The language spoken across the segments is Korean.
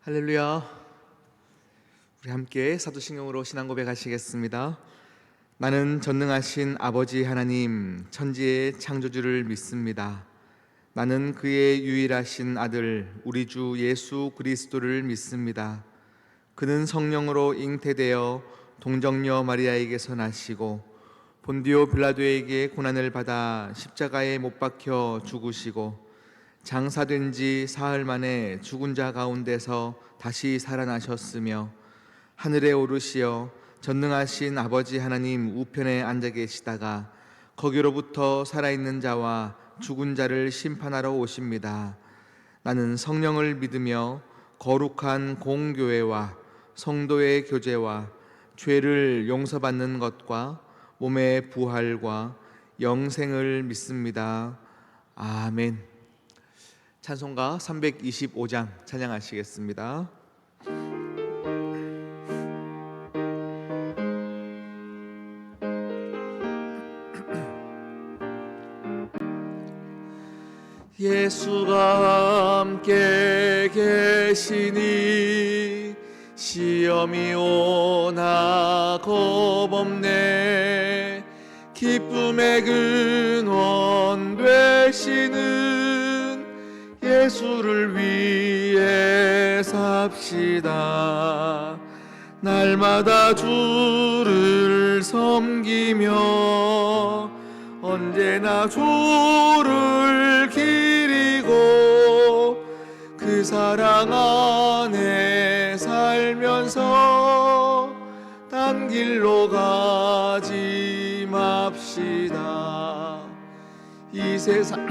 할렐루야. 우리 함께 사도신경으로 신앙 고백하시겠습니다. 나는 전능하신 아버지 하나님 천지의 창조주를 믿습니다. 나는 그의 유일하신 아들 우리 주 예수 그리스도를 믿습니다. 그는 성령으로 잉태되어 동정녀 마리아에게서 나시고 본디오 빌라도에게 고난을 받아 십자가에 못 박혀 죽으시고 장사된 지 사흘 만에 죽은 자 가운데서 다시 살아나셨으며 하늘에 오르시어 전능하신 아버지 하나님 우편에 앉아 계시다가 거기로부터 살아있는 자와 죽은 자를 심판하러 오십니다. 나는 성령을 믿으며 거룩한 공교회와 성도의 교제와 죄를 용서받는 것과 몸의 부활과 영생을 믿습니다. 아멘. 찬송가 325장 찬양하시겠습니다. 예수가 함께 계시니 시험이 오나 겁없네. 기쁨의 근원 되시는 예수를 위해 삽시다. 날마다 주를 섬기며 언제나 주를 기리고 그 사랑 안에 살면서 딴 길로 가지 맙시다. 이 세상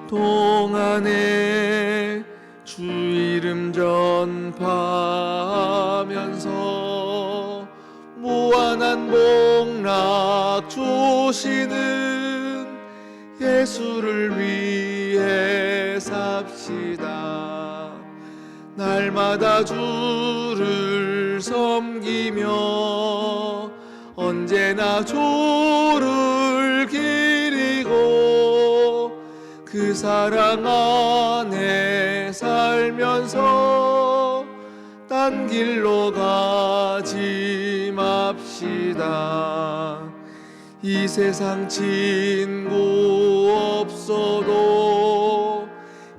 동안에 주 이름 전파하면서 무한한 복락 주시는 예수를 위해 삽시다. 날마다 주를 섬기며 언제나 주를 기리고 그 사랑 안에 살면서 딴 길로 가지 맙시다. 이 세상 친구 없어도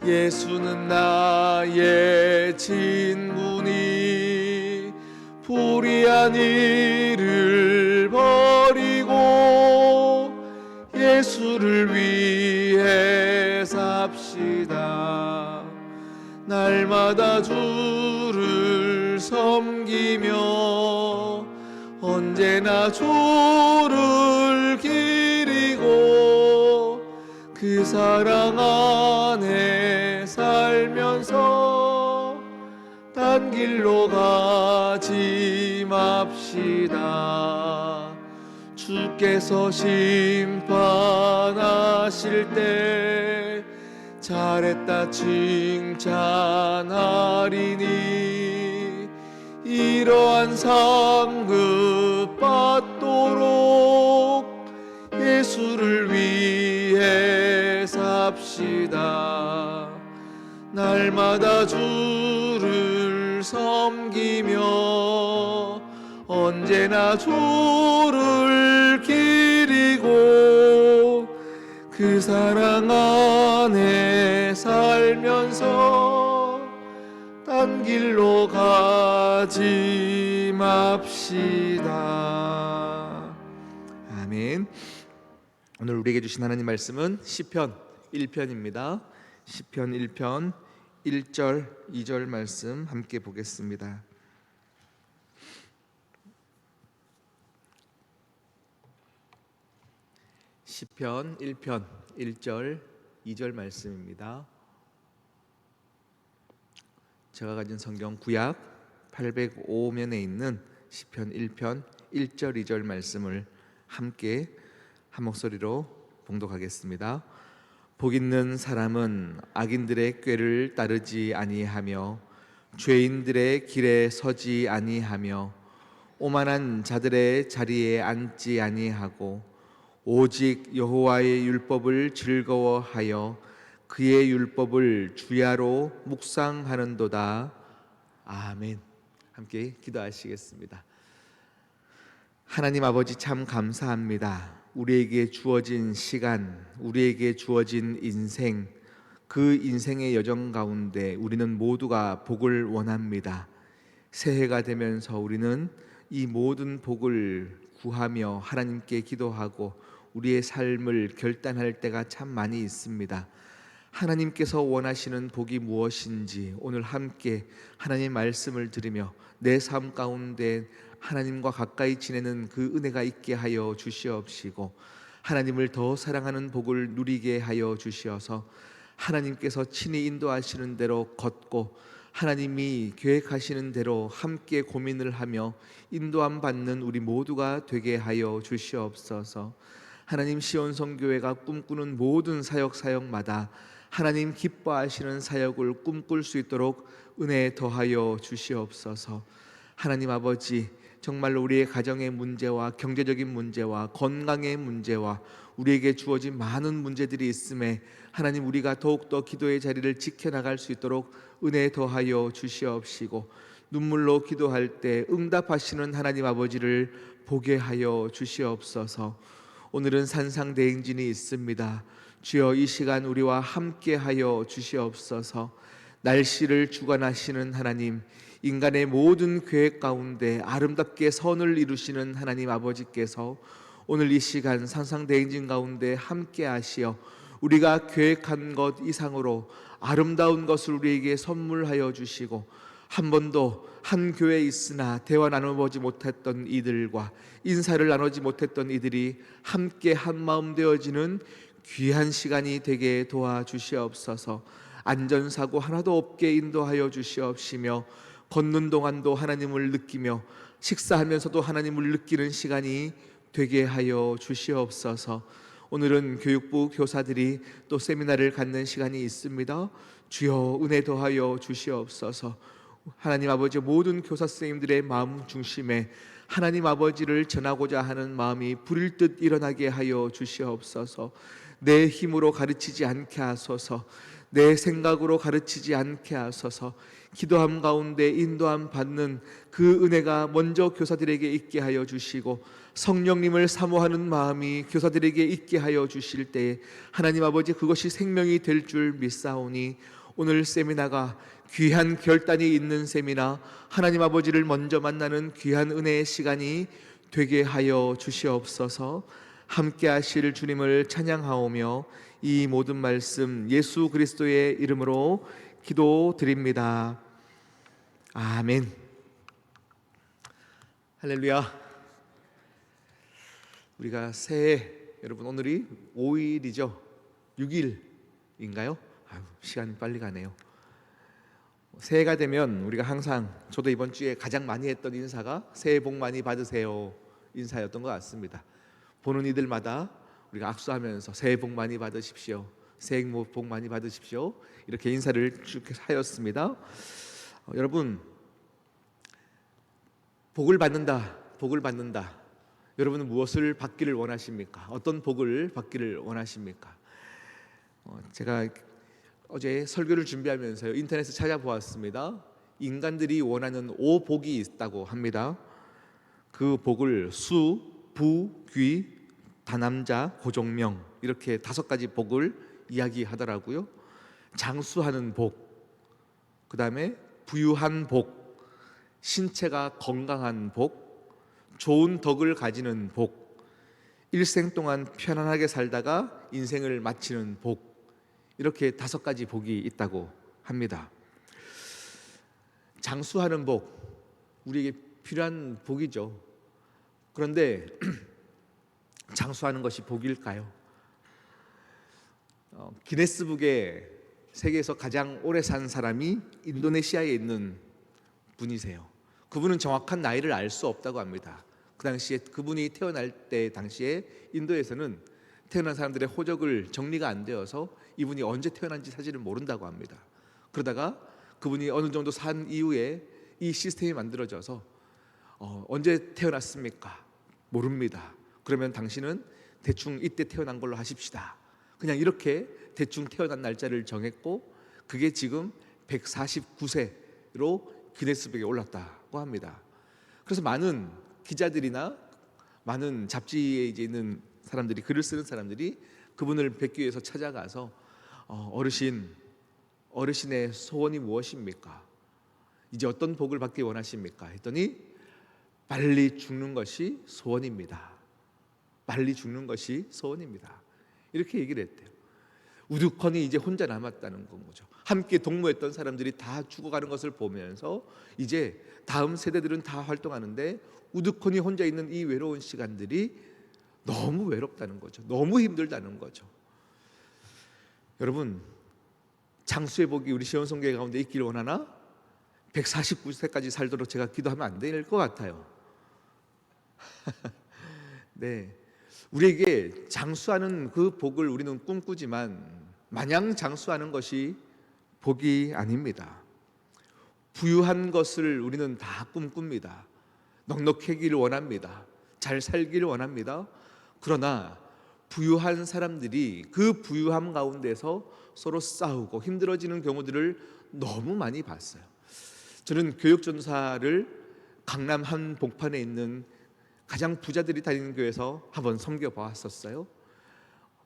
예수는 나의 친구니 불의한 일을 버리고 예수를 위해 삽시다. 날마다 주를 섬기며 언제나 주를 기리고 그 사랑 안에 살면서 딴 길로 가지 맙시다. 주께서 심판하실 때 잘했다 칭찬하리니 이러한 상급 받도록 예수를 위해 삽시다. 날마다 주를 섬기며 언제나 주를 기리고 그 사랑 안에 살면서 딴 길로 가지 맙시다. 아멘. 오늘 우리에게 주신 하나님 말씀은 시편 1편입니다. 시편 1편 1절 2절 말씀 함께 보겠습니다. 시편 1편 1절 2절 말씀입니다. 제가 가진 성경 구약 805면에 있는 시편 1편 1절 2절 말씀을 함께 한 목소리로 봉독하겠습니다. 복 있는 사람은 악인들의 꾀를 따르지 아니하며 죄인들의 길에 서지 아니하며 오만한 자들의 자리에 앉지 아니하고 오직 여호와의 율법을 즐거워하여 그의 율법을 주야로 묵상하는도다. 아멘. 함께 기도하시겠습니다. 하나님 아버지, 참 감사합니다. 우리에게 주어진 시간, 우리에게 주어진 인생, 그 인생의 여정 가운데 우리는 모두가 복을 원합니다. 새해가 되면서 우리는 이 모든 복을 구하며 하나님께 기도하고 우리의 삶을 결단할 때가 참 많이 있습니다. 하나님께서 원하시는 복이 무엇인지 오늘 함께 하나님 말씀을 들으며 내 삶 가운데 하나님과 가까이 지내는 그 은혜가 있게 하여 주시옵시고, 하나님을 더 사랑하는 복을 누리게 하여 주시어서 하나님께서 친히 인도하시는 대로 걷고 하나님이 계획하시는 대로 함께 고민을 하며 인도함 받는 우리 모두가 되게 하여 주시옵소서. 하나님, 시온성교회가 꿈꾸는 모든 사역마다 하나님 기뻐하시는 사역을 꿈꿀 수 있도록 은혜 더하여 주시옵소서. 하나님 아버지, 정말로 우리의 가정의 문제와 경제적인 문제와 건강의 문제와 우리에게 주어진 많은 문제들이 있음에 하나님, 우리가 더욱더 기도의 자리를 지켜나갈 수 있도록 은혜 더하여 주시옵시고, 눈물로 기도할 때 응답하시는 하나님 아버지를 보게 하여 주시옵소서. 오늘은 산상대행진이 있습니다. 주여, 이 시간 우리와 함께 하여 주시옵소서. 날씨를 주관하시는 하나님, 인간의 모든 계획 가운데 아름답게 선을 이루시는 하나님 아버지께서 오늘 이 시간 산상대행진 가운데 함께 하시어 우리가 계획한 것 이상으로 아름다운 것을 우리에게 선물하여 주시고, 한 번도 한 교회에 있으나 대화 나눠보지 못했던 이들과 인사를 나누지 못했던 이들이 함께 한 마음 되어지는 귀한 시간이 되게 도와주시옵소서. 안전사고 하나도 없게 인도하여 주시옵시며, 걷는 동안도 하나님을 느끼며 식사하면서도 하나님을 느끼는 시간이 되게 하여 주시옵소서. 오늘은 교육부 교사들이 또 세미나를 갖는 시간이 있습니다. 주여, 은혜 더하여 주시옵소서. 하나님 아버지, 모든 교사 선생님들의 마음 중심에 하나님 아버지를 전하고자 하는 마음이 불일 듯 일어나게 하여 주시옵소서. 내 힘으로 가르치지 않게 하소서. 내 생각으로 가르치지 않게 하소서. 기도함 가운데 인도함 받는 그 은혜가 먼저 교사들에게 있게 하여 주시고, 성령님을 사모하는 마음이 교사들에게 있게 하여 주실 때에 하나님 아버지, 그것이 생명이 될 줄 믿사오니 오늘 세미나가 귀한 결단이 있는 세미나, 하나님 아버지를 먼저 만나는 귀한 은혜의 시간이 되게 하여 주시옵소서. 함께 하실 주님을 찬양하오며 이 모든 말씀 예수 그리스도의 이름으로 기도드립니다. 아멘. 할렐루야. 우리가 새해, 여러분 오늘이 5일이죠 6일인가요? 시간이 빨리 가네요. 새해가 되면 우리가 항상, 저도 이번 주에 가장 많이 했던 인사가 새해 복 많이 받으세요 인사였던 것 같습니다. 보는 이들마다 우리가 악수하면서 새해 복 많이 받으십시오, 새해 복 많이 받으십시오, 이렇게 인사를 쭉 하였습니다. 여러분, 복을 받는다, 복을 받는다. 여러분은 무엇을 받기를 원하십니까? 어떤 복을 받기를 원하십니까? 제가 어제 설교를 준비하면서 인터넷에 찾아보았습니다. 인간들이 원하는 5복이 있다고 합니다. 그 복을 수, 부, 귀, 다남자, 고종명, 이렇게 5가지 복을 이야기하더라고요. 장수하는 복, 그 다음에 부유한 복, 신체가 건강한 복, 좋은 덕을 가지는 복, 일생 동안 편안하게 살다가 인생을 마치는 복, 이렇게 5가지 복이 있다고 합니다. 장수하는 복, 우리에게 필요한 복이죠. 그런데 장수하는 것이 복일까요? 기네스북에 세계에서 가장 오래 산 사람이 인도네시아에 있는 분이세요. 그분은 정확한 나이를 알 수 없다고 합니다. 그 당시에 그분이 태어날 때 당시에 인도에서는 태어난 사람들의 호적을 정리가 안 되어서 이분이 언제 태어난지 사실은 모른다고 합니다. 그러다가 그분이 어느 정도 산 이후에 이 시스템이 만들어져서 언제 태어났습니까? 모릅니다. 그러면 당신은 대충 이때 태어난 걸로 하십시다. 그냥 이렇게 대충 태어난 날짜를 정했고 그게 지금 149세로 기네스북에 올랐다고 합니다. 그래서 많은 기자들이나 많은 잡지에 이제 있는 사람들이, 글을 쓰는 사람들이 그분을 뵙기 위해서 찾아가서 어르신의 소원이 무엇입니까? 이제 어떤 복을 받기 원하십니까? 했더니 빨리 죽는 것이 소원입니다. 빨리 죽는 것이 소원입니다. 이렇게 얘기를 했대요. 우두커니 이제 혼자 남았다는 거죠. 함께 동무했던 사람들이 다 죽어가는 것을 보면서 이제 다음 세대들은 다 활동하는데 우두커니 혼자 있는 이 외로운 시간들이 너무 외롭다는 거죠. 너무 힘들다는 거죠. 여러분, 장수의 복이 우리 시온성교회 가운데 있기를 원하나? 149세까지 살도록 제가 기도하면 안 될 것 같아요. 네, 우리에게 장수하는 그 복을 우리는 꿈꾸지만 마냥 장수하는 것이 복이 아닙니다. 부유한 것을 우리는 다 꿈꿉니다. 넉넉하기를 원합니다. 잘 살기를 원합니다. 그러나 부유한 사람들이 그 부유함 가운데서 서로 싸우고 힘들어지는 경우들을 너무 많이 봤어요. 저는 교육전사를 강남 한 복판에 있는 가장 부자들이 다니는 교회에서 한번 섬겨보았었어요.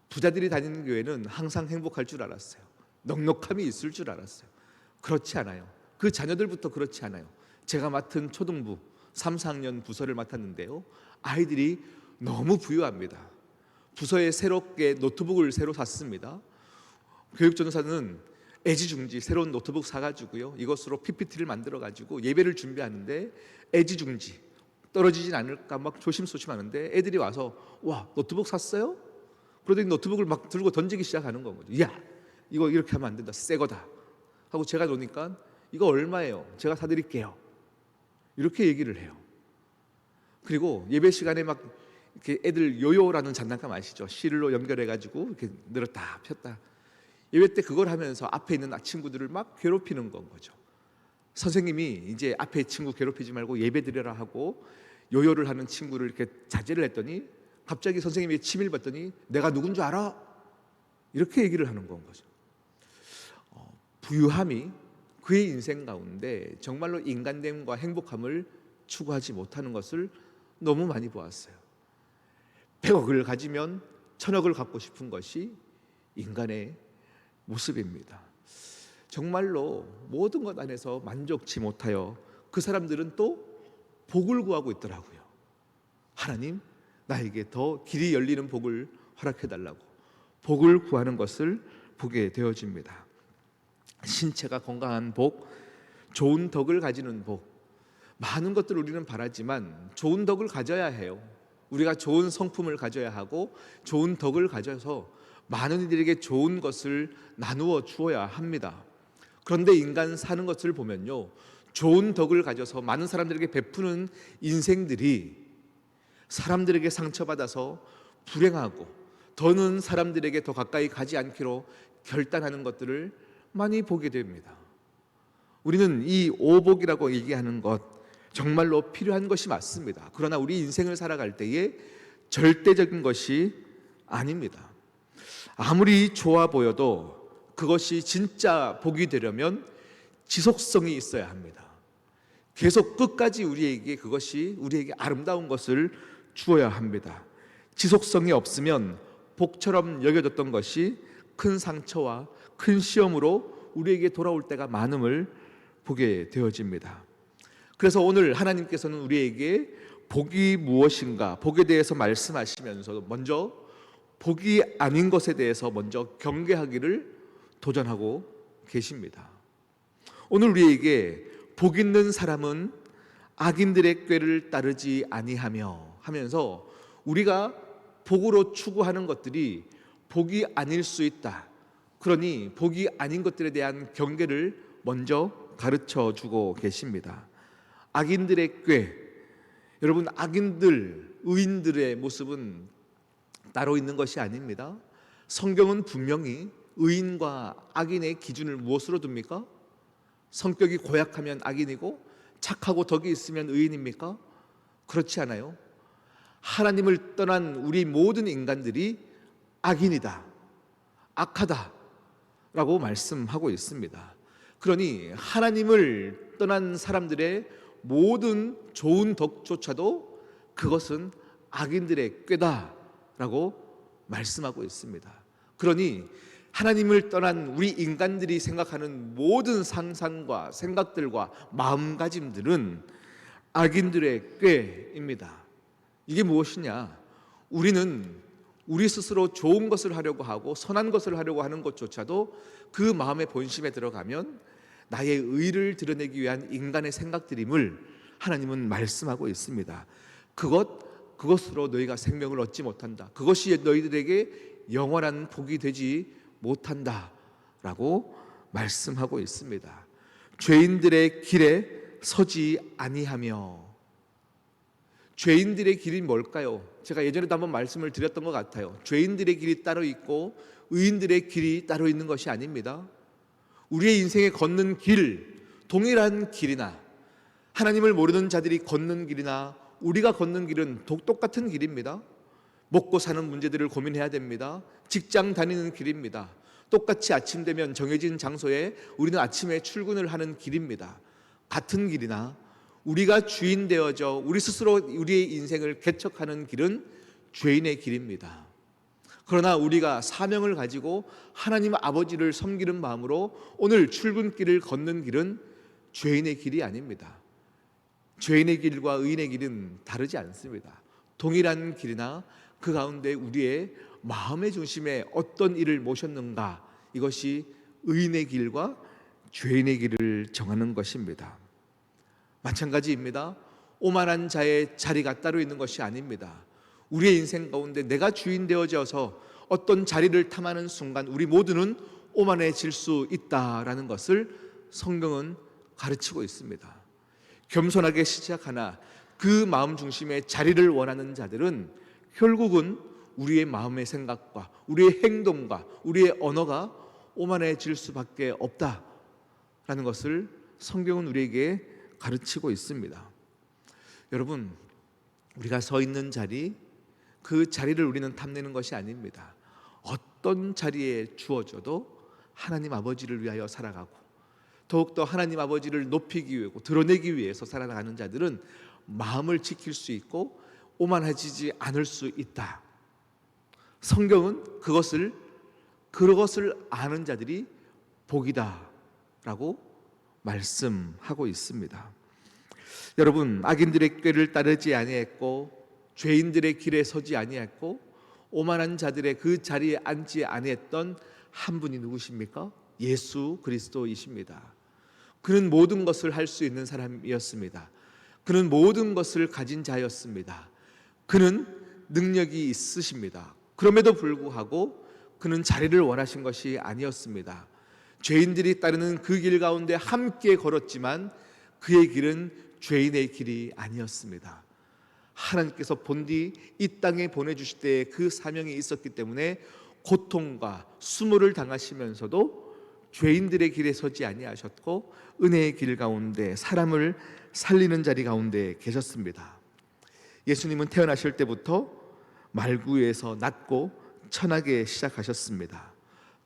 부자들이 다니는 교회는 항상 행복할 줄 알았어요. 넉넉함이 있을 줄 알았어요. 그렇지 않아요. 그 자녀들부터 그렇지 않아요. 제가 맡은 초등부 3, 4학년 부서를 맡았는데요, 아이들이 너무 부유합니다. 부서에 새롭게 노트북을 새로 샀습니다. 교육전사는 애지중지 새로운 노트북 사가지고요, 이것으로 PPT를 만들어가지고 예배를 준비하는데 애지중지 떨어지진 않을까 막 조심조심하는데 애들이 와서 와, 노트북 샀어요? 그러더니 노트북을 막 들고 던지기 시작하는 거죠. 야, 이거 이렇게 하면 안 된다, 새 거다 하고 제가 놓으니까 이거 얼마예요? 제가 사드릴게요. 이렇게 얘기를 해요. 그리고 예배 시간에 막 이렇게 애들 요요라는 장난감 아시죠? 실로 연결해가지고 이렇게 늘었다 폈다. 예배 때 그걸 하면서 앞에 있는 친구들을 막 괴롭히는 건 거죠. 선생님이 이제 앞에 친구 괴롭히지 말고 예배 드려라 하고 요요를 하는 친구를 이렇게 자제를 했더니 갑자기 선생님이 침을 봤더니 내가 누군 줄 알아? 이렇게 얘기를 하는 건 거죠. 부유함이 그의 인생 가운데 정말로 인간됨과 행복함을 추구하지 못하는 것을 너무 많이 보았어요. 100억을 가지면 1000억을 갖고 싶은 것이 인간의 모습입니다. 정말로 모든 것 안에서 만족치 못하여 그 사람들은 또 복을 구하고 있더라고요. 하나님, 나에게 더 길이 열리는 복을 허락해달라고 복을 구하는 것을 보게 되어집니다. 신체가 건강한 복, 좋은 덕을 가지는 복, 많은 것들을 우리는 바라지만 좋은 덕을 가져야 해요. 우리가 좋은 성품을 가져야 하고 좋은 덕을 가져서 많은 이들에게 좋은 것을 나누어 주어야 합니다. 그런데 인간 사는 것을 보면요, 좋은 덕을 가져서 많은 사람들에게 베푸는 인생들이 사람들에게 상처받아서 불행하고 더는 사람들에게 더 가까이 가지 않기로 결단하는 것들을 많이 보게 됩니다. 우리는 이 오복이라고 얘기하는 것 정말로 필요한 것이 맞습니다. 그러나 우리 인생을 살아갈 때에 절대적인 것이 아닙니다. 아무리 좋아 보여도 그것이 진짜 복이 되려면 지속성이 있어야 합니다. 계속 끝까지 우리에게 그것이 우리에게 아름다운 것을 주어야 합니다. 지속성이 없으면 복처럼 여겨졌던 것이 큰 상처와 큰 시험으로 우리에게 돌아올 때가 많음을 보게 되어집니다. 그래서 오늘 하나님께서는 우리에게 복이 무엇인가, 복에 대해서 말씀하시면서 먼저 복이 아닌 것에 대해서 먼저 경계하기를 도전하고 계십니다. 오늘 우리에게 복 있는 사람은 악인들의 꾀를 따르지 아니하며 하면서 우리가 복으로 추구하는 것들이 복이 아닐 수 있다. 그러니 복이 아닌 것들에 대한 경계를 먼저 가르쳐 주고 계십니다. 악인들의 꾀, 여러분, 악인들, 의인들의 모습은 따로 있는 것이 아닙니다. 성경은 분명히 의인과 악인의 기준을 무엇으로 둡니까? 성격이 고약하면 악인이고 착하고 덕이 있으면 의인입니까? 그렇지 않아요. 하나님을 떠난 우리 모든 인간들이 악인이다. 악하다라고 말씀하고 있습니다. 그러니 하나님을 떠난 사람들의 모든 좋은 덕조차도 그것은 악인들의 꾀다라고 말씀하고 있습니다. 그러니 하나님을 떠난 우리 인간들이 생각하는 모든 상상과 생각들과 마음가짐들은 악인들의 꾀입니다. 이게 무엇이냐? 우리는 우리 스스로 좋은 것을 하려고 하고 선한 것을 하려고 하는 것조차도 그 마음의 본심에 들어가면 나의 의를 드러내기 위한 인간의 생각들임을 하나님은 말씀하고 있습니다. 그것으로 너희가 생명을 얻지 못한다. 그것이 너희들에게 영원한 복이 되지 못한다라고 말씀하고 있습니다. 죄인들의 길에 서지 아니하며. 죄인들의 길이 뭘까요? 제가 예전에도 한번 말씀을 드렸던 것 같아요. 죄인들의 길이 따로 있고 의인들의 길이 따로 있는 것이 아닙니다. 우리의 인생에 걷는 길, 동일한 길이나 하나님을 모르는 자들이 걷는 길이나 우리가 걷는 길은 똑같은 길입니다. 먹고 사는 문제들을 고민해야 됩니다. 직장 다니는 길입니다. 똑같이 아침 되면 정해진 장소에 우리는 아침에 출근을 하는 길입니다. 같은 길이나 우리가 주인 되어져 우리 스스로 우리의 인생을 개척하는 길은 죄인의 길입니다. 그러나 우리가 사명을 가지고 하나님 아버지를 섬기는 마음으로 오늘 출근길을 걷는 길은 죄인의 길이 아닙니다. 죄인의 길과 의인의 길은 다르지 않습니다. 동일한 길이나 그 가운데 우리의 마음의 중심에 어떤 일을 모셨는가, 이것이 의인의 길과 죄인의 길을 정하는 것입니다. 마찬가지입니다. 오만한 자의 자리가 따로 있는 것이 아닙니다. 우리의 인생 가운데 내가 주인 되어져서 어떤 자리를 탐하는 순간 우리 모두는 오만해질 수 있다라는 것을 성경은 가르치고 있습니다. 겸손하게 시작하나 그 마음 중심에 자리를 원하는 자들은 결국은 우리의 마음의 생각과 우리의 행동과 우리의 언어가 오만해질 수밖에 없다라는 것을 성경은 우리에게 가르치고 있습니다. 여러분, 우리가 서 있는 자리, 그 자리를 우리는 탐내는 것이 아닙니다. 어떤 자리에 주어져도 하나님 아버지를 위하여 살아가고 더욱더 하나님 아버지를 높이기 위하고 드러내기 위해서 살아가는 자들은 마음을 지킬 수 있고 오만해지지 않을 수 있다. 성경은 그것을 아는 자들이 복이다라고 말씀하고 있습니다. 여러분, 악인들의 꾀를 따르지 아니했고 죄인들의 길에 서지 아니했고 오만한 자들의 그 자리에 앉지 아니했던 한 분이 누구십니까? 예수 그리스도이십니다. 그는 모든 것을 할 수 있는 사람이었습니다. 그는 모든 것을 가진 자였습니다. 그는 능력이 있으십니다. 그럼에도 불구하고 그는 자리를 원하신 것이 아니었습니다. 죄인들이 따르는 그 길 가운데 함께 걸었지만 그의 길은 죄인의 길이 아니었습니다. 하나님께서 본디 이 땅에 보내주실 때에 그 사명이 있었기 때문에 고통과 수모를 당하시면서도 죄인들의 길에 서지 아니하셨고 은혜의 길 가운데 사람을 살리는 자리 가운데 계셨습니다. 예수님은 태어나실 때부터 말구에서 낮고 천하게 시작하셨습니다.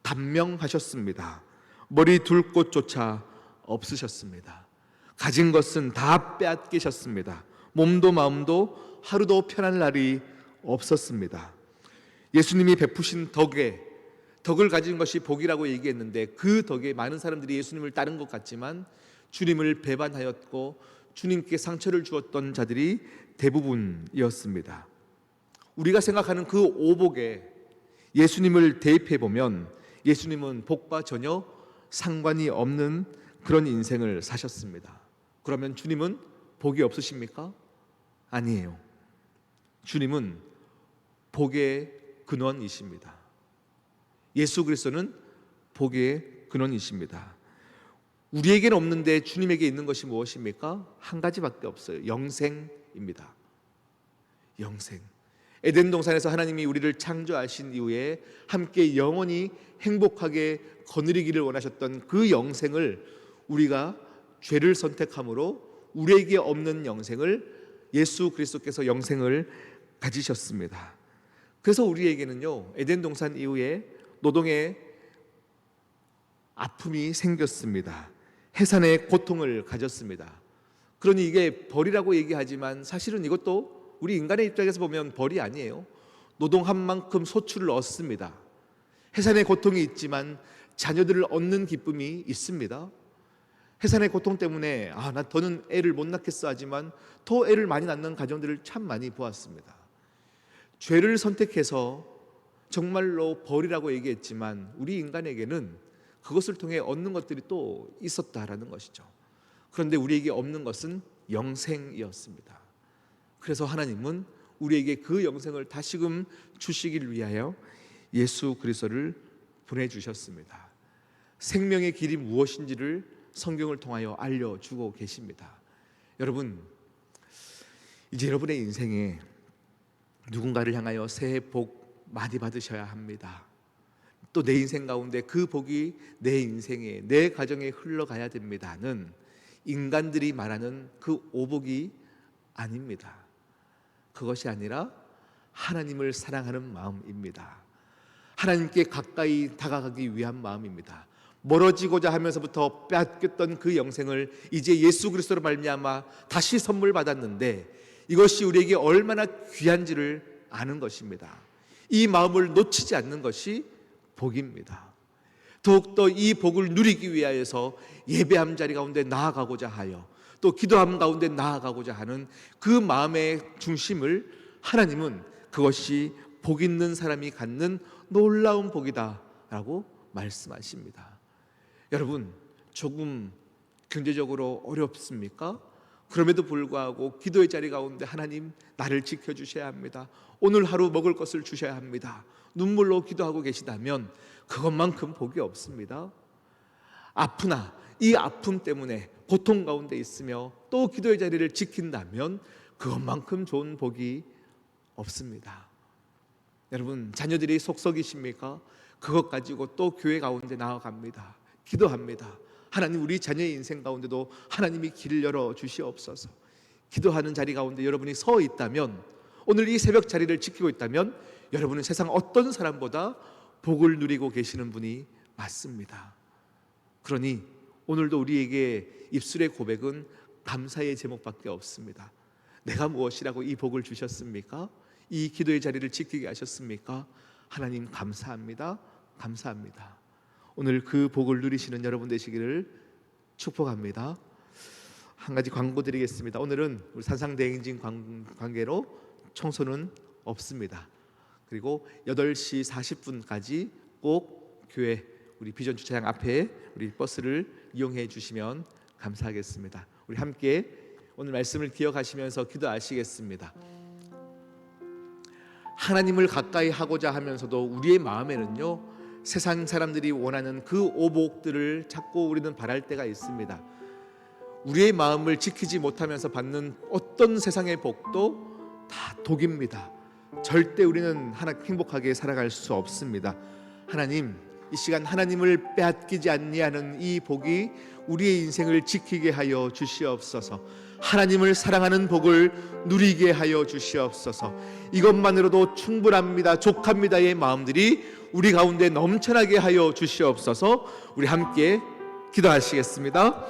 단명하셨습니다. 머리 둘 곳조차 없으셨습니다. 가진 것은 다 빼앗기셨습니다. 몸도 마음도 하루도 편한 날이 없었습니다. 예수님이 베푸신 덕을 가진 것이 복이라고 얘기했는데 그 덕에 많은 사람들이 예수님을 따른 것 같지만 주님을 배반하였고 주님께 상처를 주었던 자들이 대부분이었습니다. 우리가 생각하는 그 오복에 예수님을 대입해 보면 예수님은 복과 전혀 상관이 없는 그런 인생을 사셨습니다. 그러면 주님은 복이 없으십니까? 아니에요. 주님은 복의 근원이십니다. 예수 그리스도는 복의 근원이십니다. 우리에게는 없는데 주님에게 있는 것이 무엇입니까? 한 가지밖에 없어요. 영생입니다. 영생. 에덴 동산에서 하나님이 우리를 창조하신 이후에 함께 영원히 행복하게 거느리기를 원하셨던 그 영생을 우리가 죄를 선택함으로 우리에게 없는 영생을 예수 그리스도께서 영생을 가지셨습니다. 그래서 우리에게는요, 에덴 동산 이후에 노동에 아픔이 생겼습니다. 해산의 고통을 가졌습니다. 그러니 이게 벌이라고 얘기하지만 사실은 이것도 우리 인간의 입장에서 보면 벌이 아니에요. 노동한 만큼 소출을 얻습니다. 해산의 고통이 있지만 자녀들을 얻는 기쁨이 있습니다. 해산의 고통 때문에 나 더는 애를 못 낳겠어 하지만 더 애를 많이 낳는 가정들을 참 많이 보았습니다. 죄를 선택해서 정말로 벌이라고 얘기했지만 우리 인간에게는 그것을 통해 얻는 것들이 또 있었다라는 것이죠. 그런데 우리에게 없는 것은 영생이었습니다. 그래서 하나님은 우리에게 그 영생을 다시금 주시기를 위하여 예수 그리스도를 보내주셨습니다. 생명의 길이 무엇인지를 성경을 통하여 알려주고 계십니다. 여러분, 이제 여러분의 인생에 누군가를 향하여 새해 복 많이 받으셔야 합니다. 또 내 인생 가운데 그 복이 내 인생에, 내 가정에 흘러가야 됩니다는 인간들이 말하는 그 오복이 아닙니다. 그것이 아니라 하나님을 사랑하는 마음입니다. 하나님께 가까이 다가가기 위한 마음입니다. 멀어지고자 하면서부터 빼앗겼던 그 영생을 이제 예수 그리스도로 말미암아 다시 선물 받았는데 이것이 우리에게 얼마나 귀한지를 아는 것입니다. 이 마음을 놓치지 않는 것이 복입니다. 더욱더 이 복을 누리기 위하여서 예배함 자리 가운데 나아가고자 하여 또 기도함 가운데 나아가고자 하는 그 마음의 중심을 하나님은 그것이 복 있는 사람이 갖는 놀라운 복이다 라고 말씀하십니다. 여러분, 조금 경제적으로 어렵습니까? 그럼에도 불구하고 기도의 자리 가운데 하나님 나를 지켜주셔야 합니다. 오늘 하루 먹을 것을 주셔야 합니다. 눈물로 기도하고 계시다면 그것만큼 복이 없습니다. 아프나 이 아픔 때문에 고통 가운데 있으며 또 기도의 자리를 지킨다면 그것만큼 좋은 복이 없습니다. 여러분, 자녀들이 속썩이십니까? 그것 가지고 또 교회 가운데 나아갑니다. 기도합니다. 하나님, 우리 자녀의 인생 가운데도 하나님이 길을 열어 주시옵소서. 기도하는 자리 가운데 여러분이 서 있다면, 오늘 이 새벽 자리를 지키고 있다면 여러분은 세상 어떤 사람보다 복을 누리고 계시는 분이 맞습니다. 그러니 오늘도 우리에게 입술의 고백은 감사의 제목밖에 없습니다. 내가 무엇이라고 이 복을 주셨습니까? 이 기도의 자리를 지키게 하셨습니까? 하나님 감사합니다. 감사합니다. 오늘 그 복을 누리시는 여러분 되시기를 축복합니다. 한 가지 광고 드리겠습니다. 오늘은 우리 산상대행진 관계로 청소는 없습니다. 그리고 8시 40분까지 꼭 교회 우리 비전 주차장 앞에 우리 버스를 이용해 주시면 감사하겠습니다. 우리 함께 오늘 말씀을 기억하시면서 기도하시겠습니다. 하나님을 가까이 하고자 하면서도 우리의 마음에는요, 세상 사람들이 원하는 그 오복들을 자꾸 우리는 바랄 때가 있습니다. 우리의 마음을 지키지 못하면서 받는 어떤 세상의 복도 다 독입니다. 절대 우리는 행복하게 살아갈 수 없습니다. 하나님, 이 시간 하나님을 빼앗기지 아니하는 이 복이 우리의 인생을 지키게 하여 주시옵소서. 하나님을 사랑하는 복을 누리게 하여 주시옵소서. 이것만으로도 충분합니다, 족합니다의 마음들이 우리 가운데 넘쳐나게 하여 주시옵소서. 우리 함께 기도하시겠습니다.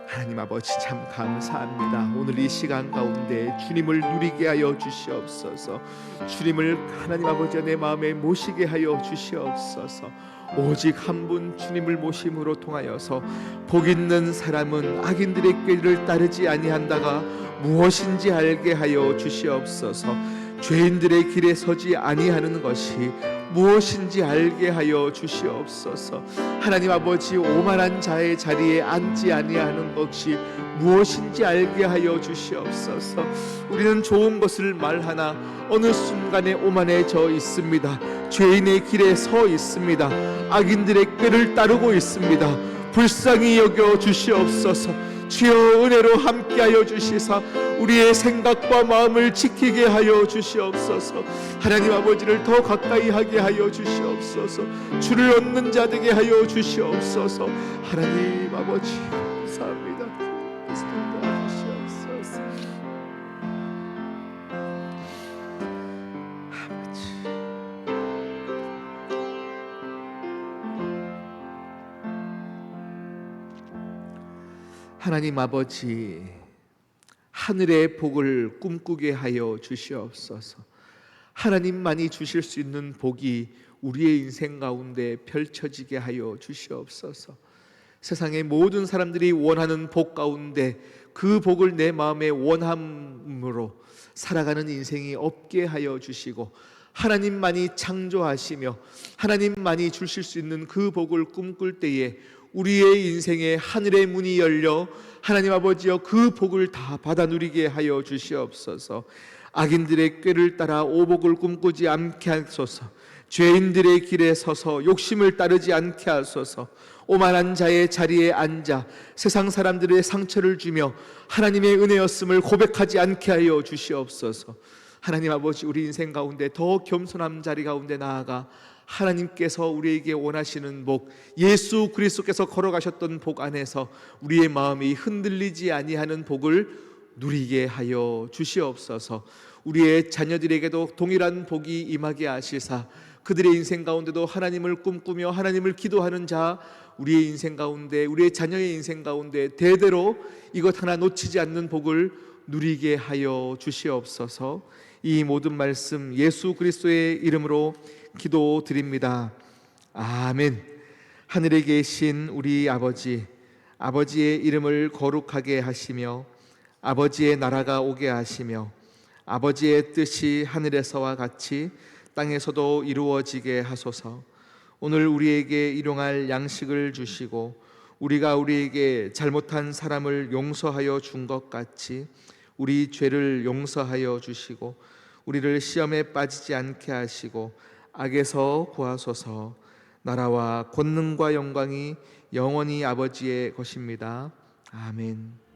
하나님 아버지, 참 감사합니다. 오늘 이 시간 가운데 주님을 누리게 하여 주시옵소서. 주님을 하나님 아버지 내 마음에 모시게 하여 주시옵소서. 오직 한 분 주님을 모심으로 통하여서 복 있는 사람은 악인들의 꾀를 따르지 아니한다가 무엇인지 알게 하여 주시옵소서. 죄인들의 길에 서지 아니하는 것이 무엇인지 알게 하여 주시옵소서. 하나님 아버지, 오만한 자의 자리에 앉지 아니하는 것이 무엇인지 알게 하여 주시옵소서. 우리는 좋은 것을 말하나 어느 순간에 오만해져 있습니다. 죄인의 길에 서 있습니다. 악인들의 꾀를 따르고 있습니다. 불쌍히 여겨 주시옵소서. 주여, 은혜로 함께하여 주시사 우리의 생각과 마음을 지키게 하여 주시옵소서. 하나님 아버지를 더 가까이 하게 하여 주시옵소서. 주를 얻는 자 되게 하여 주시옵소서. 하나님 아버지 감사합니다. 주시옵소서. 아버지, 하나님 아버지, 하늘의 복을 꿈꾸게 하여 주시옵소서. 하나님만이 주실 수 있는 복이 우리의 인생 가운데 펼쳐지게 하여 주시옵소서. 세상의 모든 사람들이 원하는 복 가운데 그 복을 내 마음의 원함으로 살아가는 인생이 없게 하여 주시고, 하나님만이 창조하시며 하나님만이 주실 수 있는 그 복을 꿈꿀 때에 우리의 인생에 하늘의 문이 열려 하나님 아버지여 그 복을 다 받아 누리게 하여 주시옵소서. 악인들의 꾀를 따라 오복을 꿈꾸지 않게 하소서. 죄인들의 길에 서서 욕심을 따르지 않게 하소서. 오만한 자의 자리에 앉아 세상 사람들의 상처를 주며 하나님의 은혜였음을 고백하지 않게 하여 주시옵소서. 하나님 아버지, 우리 인생 가운데 더 겸손한 자리 가운데 나아가 하나님께서 우리에게 원하시는 복, 예수 그리스도께서 걸어가셨던 복 안에서 우리의 마음이 흔들리지 아니하는 복을 누리게 하여 주시옵소서. 우리의 자녀들에게도 동일한 복이 임하게 하시사 그들의 인생 가운데도 하나님을 꿈꾸며 하나님을 기도하는 자, 우리의 인생 가운데, 우리의 자녀의 인생 가운데 대대로 이것 하나 놓치지 않는 복을 누리게 하여 주시옵소서. 이 모든 말씀 예수 그리스도의 이름으로 기도드립니다. 아멘. 하늘에 계신 우리 아버지, 아버지의 이름을 거룩하게 하시며 아버지의 나라가 오게 하시며 아버지의 뜻이 하늘에서와 같이 땅에서도 이루어지게 하소서. 오늘 우리에게 일용할 양식을 주시고 우리가 우리에게 잘못한 사람을 용서하여 준 것 같이 우리 죄를 용서하여 주시고 우리를 시험에 빠지지 않게 하시고 악에서 구하소서. 나라와 권능과 영광이 영원히 아버지의 것입니다. 아멘.